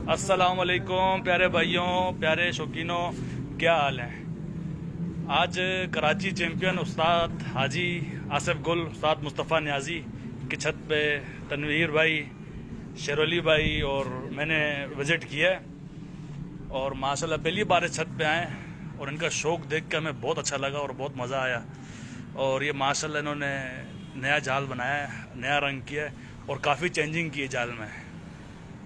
अस्सलाम वालेकुम प्यारे भाइयों, प्यारे शौकीनों, क्या हाल है। आज कराची चैम्पियन उस्ताद हाजी आसिफ गुल, उस्ताद मुस्तफ़ा न्याजी की छत पे तनवीर भाई, शेरअली भाई और मैंने विज़िट किया है। और माशाल्लाह पहली बार इस छत पे आए और इनका शौक़ देख कर हमें बहुत अच्छा लगा और बहुत मज़ा आया। और ये माशाल्लाह इन्होंने नया जाल बनाया है, नया रंग किया है और काफ़ी चेंजिंग की है जाल में।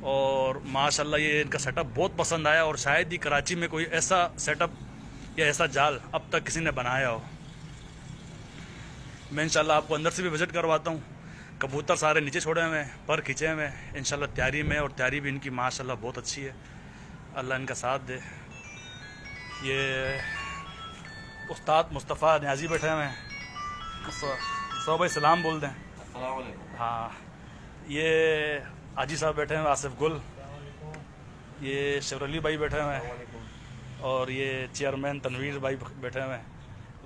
और माशाल्लाह ये इनका सेटअप बहुत पसंद आया और शायद ही कराची में कोई ऐसा सेटअप या ऐसा जाल अब तक किसी ने बनाया हो। मैं इंशाल्लाह आपको अंदर से भी विज़िट करवाता हूँ। कबूतर सारे नीचे छोड़े हुए हैं, पर खींचे हुए हैं इंशाल्लाह तैयारी में, और तैयारी भी इनकी माशाल्लाह बहुत अच्छी है। अल्लाह इनका साथ दे। ये उस्ताद मुस्तफ़ा न्याजी बैठे हुए हैं, सो भाई सलाम बोल दें। अस्सलाम वालेकुम। हाँ, ये हाजी साहब बैठे हैं आसिफ गुल, ये शेरअली भाई बैठे हुए हैं और ये चेयरमैन तनवीर भाई बैठे हुए हैं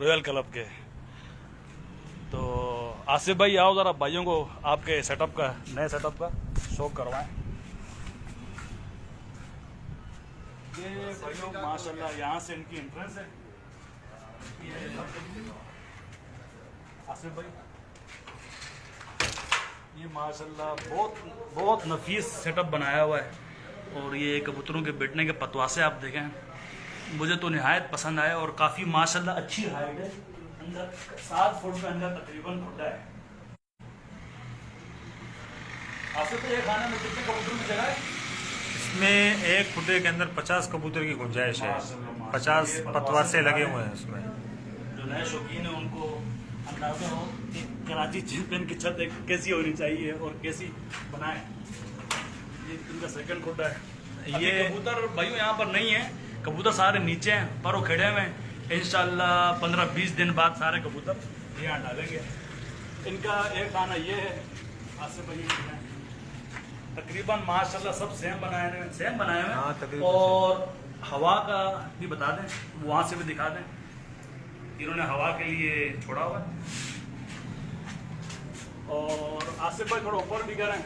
रॉयल क्लब के। तो आसिफ भाई आओ ज़रा भाइयों को आपके सेटअप का, नए सेटअप का शौक करवाएं। ये भाइयों माशाल्लाह यहाँ से इनकी एंट्रेंस है। ये आसिफ भाई, ये माशाल्लाह बहुत नफीस सेटअप बनाया हुआ है। और ये कबूतरों के बैठने के पतवासे आप देखें, मुझे तो निहायत पसंद आया और काफ़ी माशाल्लाह अच्छी हाइट है। अंदर 7 फुट के अंदर तकरीबन खुड्डा है। आपसे तो ये खाने में कितने कबूतरों की जगह है? इसमें 1 फुटे के अंदर 50 कबूतर की गुंजाइश है। 50 पतवासे लगे हुए हैं उसमें। जो नए शौकीन है उनको अंदाजा हो कि कराची चैंपियन की छत कैसी होनी चाहिए और कैसी बनाए। ये इनका सेकंड खुड्डा है। ये कबूतर भाइयों यहाँ पर नहीं है, कबूतर सारे नीचे हैं, पर वो खड़े हुए हैं। इंशाल्लाह 15-20 दिन बाद सारे कबूतर यहाँ डालेंगे। इनका एक खाना ये है, आसिफ भाई तकरीबन माशाल्लाह सब सेम बनाए हुए हाँ, हैं। और हवा का भी बता दें, वहाँ से भी दिखा दें, इन्होंने हवा के लिए छोड़ा हुआ है। और आसिफ भाई थोड़ा ऊपर भी करें,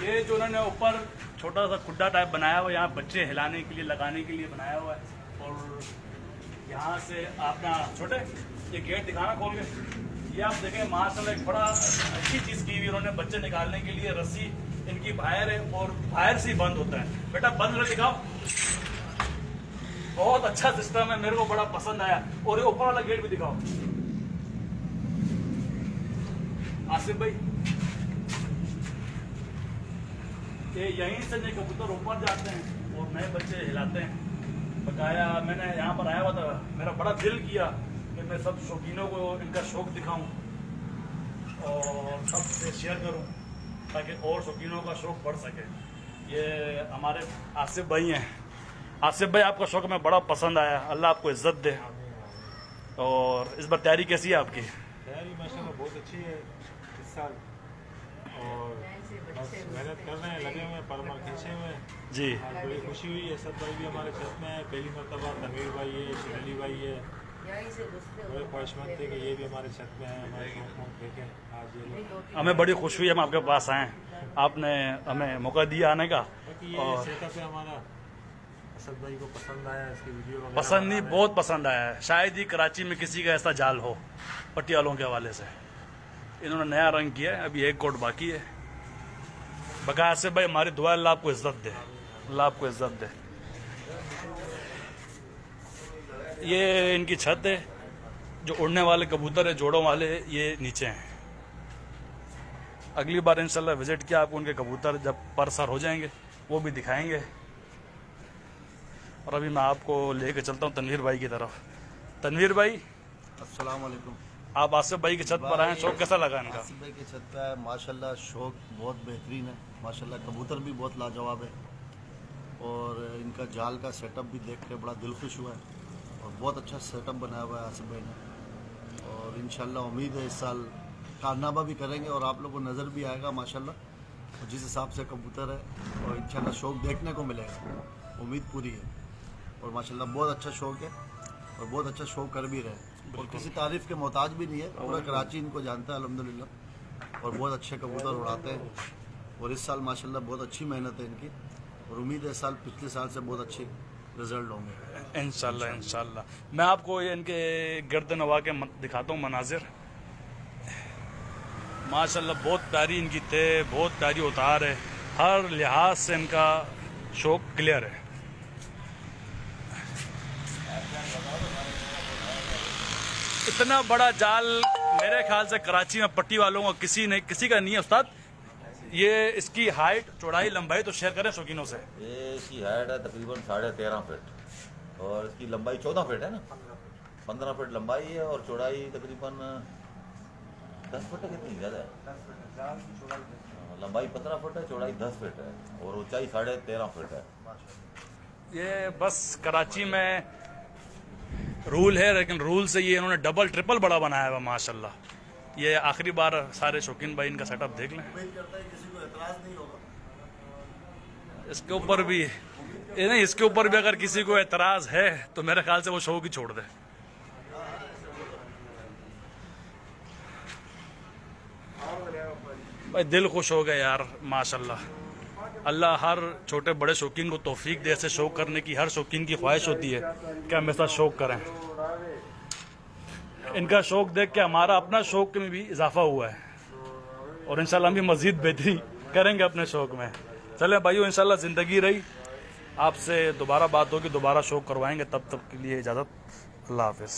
ये जो उन्होंने ऊपर छोटा सा खुड्डा टाइप बनाया हुआ है, यहाँ बच्चे हिलाने के लिए, लगाने के लिए बनाया हुआ है। और यहाँ से अपना छोटे ये गेट दिखाना खोल के, ये आप देखें माशाल्लाह एक बड़ा अच्छी चीज़ की हुई उन्होंने। बच्चे निकालने के लिए रस्सी इनकी बाहर है और बाहर से ही बंद होता है। बेटा बंद कर दिखाओ, बहुत अच्छा सिस्टम है, मेरे को बड़ा पसंद आया। और ये ऊपर वाला गेट भी दिखाओ आसिफ भाई। ये यहीं से नए कबूतर ऊपर जाते हैं और नए बच्चे हिलाते हैं। बकाया मैंने यहाँ पर आया हुआ था, मेरा बड़ा दिल किया कि मैं सब शौकीनों को इनका शौक दिखाऊं और सबसे शेयर करूं ताकि और शौकीनों का शौक बढ़ सके। ये हमारे आसिफ भाई हैं। आसिफ भाई आपका शौक में बड़ा पसंद आया, अल्लाह आपको इज्जत दे। और इस बार तैयारी कैसी है आपकी? तैयारी माशाल्लाह बहुत अच्छी है इस साल, और बस मेहनत कर रहे हैं, लगे हुए हैं, परमर खींचे हुए हैं जी। बड़ी खुशी हुई है। सब भाई भी हमारे छत में है, पहली मरतबा तनवीर भाई है, शेरअली भाई है। बड़े ख्वाहिशमंद थे कि ये भी हमारे छत में है, हमारे देखें आज ये। हमें बड़ी खुशी हुई हम आपके पास आए, आपने हमें मौका दिया आने का। ये सेटअप है हमारा, असद भाई को पसंद आया, इसकी वीडियो वगैरह पसंद नहीं, बहुत पसंद आया है। शायद ही कराची में किसी का ऐसा जाल हो पटियालों के हवाले से। इन्होंने नया रंग किया है, अभी एक कोट बाकी है। बकाया से भाई हमारी दुआ, अल्लाह आपको इज्जत दे, अल्लाह आपको इज्जत दे। ये इनकी छत है, जो उड़ने वाले कबूतर है जोड़ों वाले, ये नीचे हैं। अगली बार इंशाल्लाह विजिट किया आपको उनके कबूतर जब पर सर हो जाएंगे वो भी दिखाएंगे। और अभी मैं आपको लेके चलता हूँ तनवीर भाई की तरफ। तनवीर भाई अस्सलाम वालेकुम। आप आसिफ भाई की छत पर आए, शौक कैसा लगा इनका? आसिफ भाई की छत पे माशाल्लाह शौक बहुत बेहतरीन है। माशाल्लाह कबूतर भी बहुत लाजवाब है और इनका जाल का सेटअप भी देख के बड़ा दिल खुश हुआ है और बहुत अच्छा सेटअप बनाया हुआ है आसिफ भाई ने। और इंशाल्लाह उम्मीद है इस साल कारनामा भी करेंगे और आप लोगों को नज़र भी आएगा माशाल्लाह। और जिस हिसाब से कबूतर है और इंशाल्लाह शौक देखने को मिलेगा, उम्मीद पूरी है। और माशाल्लाह बहुत अच्छा शौक है और बहुत अच्छा शौक कर भी रहे हैं और किसी तारीफ़ के मोहताज भी नहीं है। पूरा कराची इनको जानता है अल्हम्दुलिल्लाह, और बहुत अच्छे कबूतर उड़ाते हैं। और इस साल माशाल्लाह बहुत अच्छी मेहनत है इनकी और उम्मीद है इस साल पिछले साल से बहुत अच्छे रिजल्ट होंगे इंशाल्लाह इंशाल्लाह। मैं आपको ये इनके गर्द नवा के दिखाता हूँ मनाजिर। माशाल्लाह बहुत प्यारी इनकी थे, बहुत प्यारी उतार है, हर लिहाज से इनका शौक क्लियर है। इतना बड़ा जाल मेरे ख्याल से कराची में पट्टी वालों का किसी का नहीं है उस्ताद। ये इसकी हाइट, चौड़ाई, लंबाई तो शेयर करें शौकीनों से। ये इसकी हाइट है तकरीबन 13.5 फीट और इसकी लंबाई 14 फीट है ना, 15 फीट लंबाई है और चौड़ाई तकरीबन 10 फीट है, कितनी ज़्यादा है। लंबाई 15 फीट है, चौड़ाई 10 फीट है और ऊंचाई 13.5 फीट है। ये बस कराची में रूल है, लेकिन रूल से ये इन्होंने डबल ट्रिपल बड़ा बनाया हुआ माशाल्लाह। ये आखिरी बार सारे शौकीन भाई इनका सेटअप देख लें। उम्मीद करता है किसी को एतराज नहीं होगा। इसके ऊपर भी नहीं, इसके ऊपर भी अगर किसी को एतराज है तो मेरे ख्याल से वो शौक ही छोड़ दे। भाई दिल खुश हो गया यार माशाल्लाह। अल्लाह हर छोटे बड़े शौकीन को तौफीक दे। ऐसे शौक करने की हर शौकीन की ख्वाहिश होती है कि हम ऐसा शौक करें। इनका शौक देख के हमारा अपना शौक में भी इजाफा हुआ है और इंशाल्लाह हम भी मजीद बेहतरी करेंगे अपने शौक में। चले भाइयों, इंशाल्लाह ज़िंदगी रही आपसे दोबारा बात होगी, दोबारा शौक करवाएंगे। तब तक के लिए इजाज़त, अल्लाह हाफिज़।